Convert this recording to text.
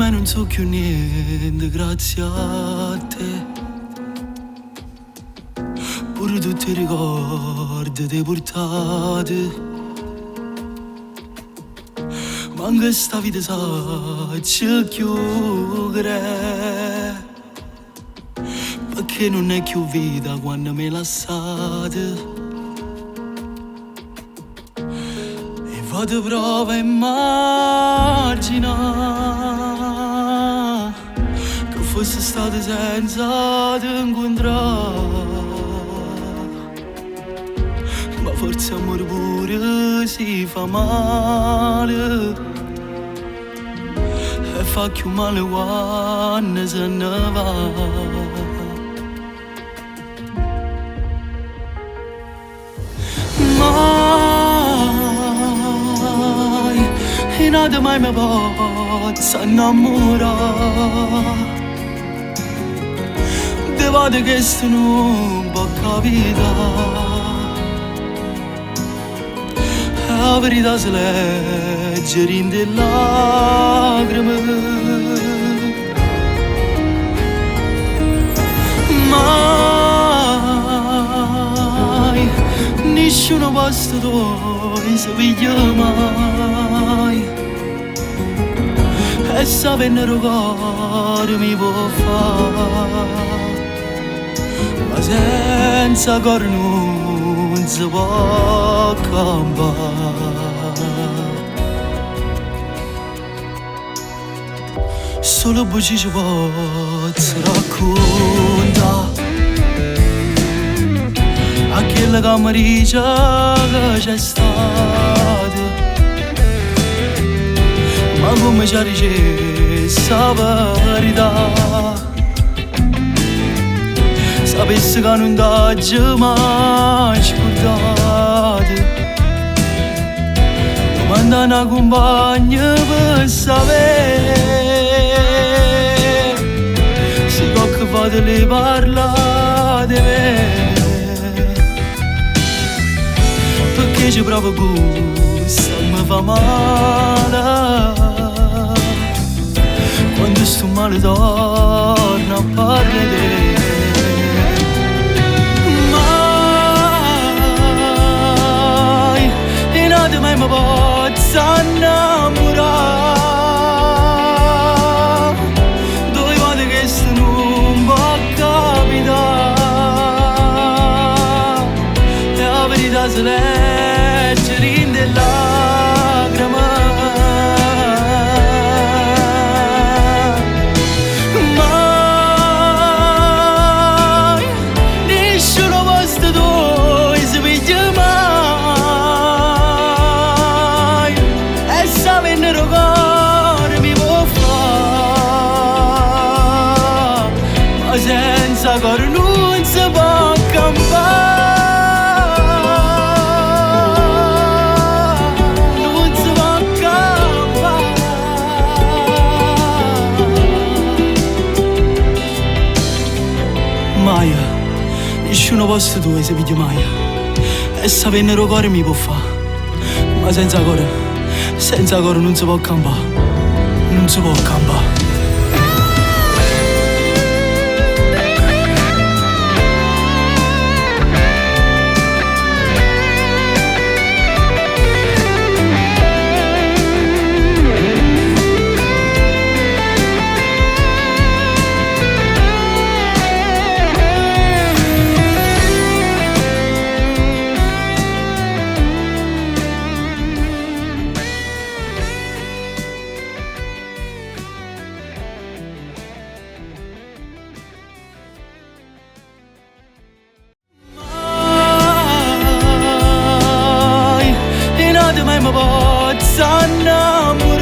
ormai non so più niente grazie a te. Pure tutti i ricordi dei portati. Manca sta vita saccia chiudere, perché non è più vita quando mi lasciate. E vado proprio a immaginare che fosse stato senza te incontrare. Ma forse amore pure si fa male e fa più male quando se ne va. Mai, e nada mai mi posso innamorare. Te vado che sto non può capitare. La verità si legge in delle lacrime. Mai, nessuno posto dove si piglia mai. E sapendo cuore mi può fare, ma senza cuore non si può cambiare. Solo voci ci posso raccontare a quella che mi dice che c'è stata. Ma come ci dice la verità, sapessi che non t'ho mai scordato. Domanda una compagna per sapere se che fate le parlare di me, perché ci provo gusto mi fa male quando sto male torno a parlare di te. Mai mi posso innamorare, dove vado che sto non può capitare. E la verità si legge in delle lacrime. Mai, nessuno posto dove si piglia mai. Sapendo cuore mi può fare, ma senza cuore non si può campare. Non si può campare. Mai, nessuno posto dove si piglia mai. E sapendo cuore mi può fare, ma senza cuore non si può campare, non si può campare. Mai mi posso innamorare,